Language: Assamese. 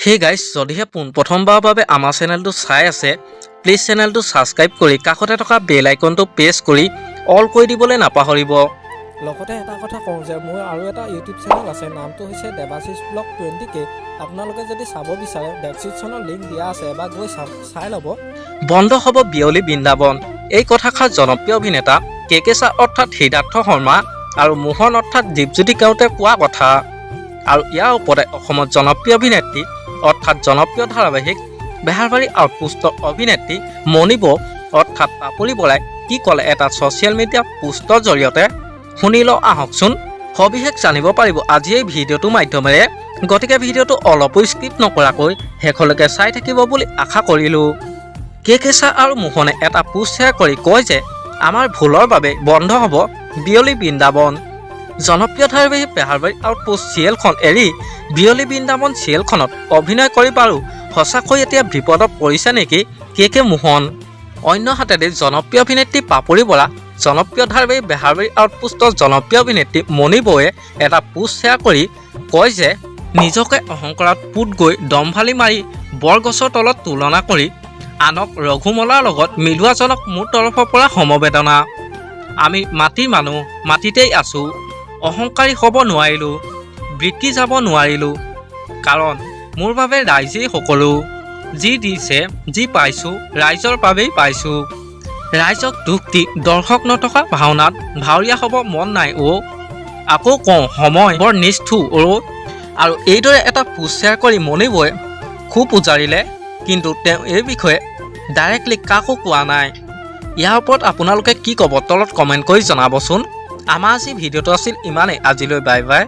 হে গাইজ, যদিহে পোনপ্ৰথমবাৰৰ বাবে আমাৰ চেনেলটো চাই আছে, প্লিজ চেনেলটো ছাবস্ক্ৰাইব কৰি কাষতে থকা বেল আইকনটো প্ৰেছ কৰি অল কৰি দিবলৈ নাপাহৰিব। লগতে এটা কথা কওঁ যে মোৰ আৰু এটা ইউটিউব চেনেল আছে, নামটো হৈছে দেৱাশিষ ব্লগ 20K। আপোনালোকে যদি চাব বিচাৰে ডেছক্ৰিপশ্যনৰ লিংক দিয়া আছে, এবাৰ গৈ চাই ল'ব। বন্ধ হ'ব বিয়লি বৃন্দাবন। এই কথাষাৰ জনপ্ৰিয় অভিনেতা কে ছাৰ অৰ্থাৎ সিদ্ধাৰ্থ শৰ্মা আৰু মোহন অৰ্থাৎ দীপজ্যোতি কাউতে কোৱা কথা। আৰু ইয়াৰ ওপৰতে অসমত জনপ্ৰিয় অভিনেত্ৰী অৰ্থাৎ জনপ্ৰিয় ধাৰাবাহিক বেহাৰবাৰী আউটপোষ্টৰ অভিনেত্ৰী মণি বৌ অৰ্থাৎ পাপৰি বৰাই কি ক'লে এটা ছ'চিয়েল মিডিয়া পোষ্টৰ জৰিয়তে শুনি লওঁ আহকচোন। সবিশেষ জানিব পাৰিব আজি এই ভিডিঅ'টোৰ মাধ্যমেৰে, গতিকে ভিডিঅ'টো অলপো স্কিপ নকৰাকৈ শেষলৈকে চাই থাকিব বুলি আশা কৰিলোঁ। কে ছাৰ আৰু মোহনে এটা পোষ্ট শ্বেয়াৰ কৰি কয় যে আমাৰ ভুলৰ বাবে বন্ধ হ'ব বিয়লি বৃন্দাবন। জনপ্ৰিয় ধাৰাবাহিক বেহাৰবাৰী আউটপোষ্ট চিৰিয়েলখন এৰি বিয়লি বৃন্দাবন চিৰিয়েলখনত অভিনয় কৰি বাৰু সঁচাকৈ এতিয়া বিপদত পৰিছে নেকি কে মোহন? অন্যহাতেদি জনপ্ৰিয় অভিনেত্ৰী পাপৰি বৰা, জনপ্ৰিয় ধাৰাবাহিক বেহাৰবাৰী আউটপোষ্টৰ জনপ্ৰিয় অভিনেত্ৰী মণি বৌয়ে এটা পোষ্ট শ্বেয়াৰ কৰি কয় যে নিজকে অহংকাৰত পুত গৈ দম্ভালি মাৰি বৰগছৰ তলত তুলনা কৰি আনক ৰঘুমলাৰ লগত মিলোৱাজনক মোৰ তৰফৰ পৰা সমবেদনা। আমি মাটিৰ মানুহ, মাটিতেই আছোঁ। অহংকাৰী হ'ব নোৱাৰিলোঁ, বিক্ৰী যাব নোৱাৰিলোঁ, কাৰণ মোৰ বাবে ৰাইজেই সকলো। যি দিছে, যি পাইছোঁ ৰাইজৰ বাবেই পাইছোঁ। ৰাইজক দুখ দি দৰ্শক নথকা ভাওনাত ভাৱৰীয়া হ'ব মন নাই অ'। আকৌ কওঁ সময় বৰ নিষ্ঠুৰ অ'। আৰু এইদৰে এটা পোষ্ট শ্বেয়াৰ কৰি মণি বৌয়ে খুব উজাৰিলে, কিন্তু তেওঁ এই বিষয়ে ডাইৰেক্টলি কাকো কোৱা নাই। ইয়াৰ ওপৰত আপোনালোকে কি ক'ব তলত কমেণ্ট কৰি জনাবচোন। আমাৰ আজি ভিডিঅ'টো আছিল ইমানেই। আজিলৈ বাই বাই।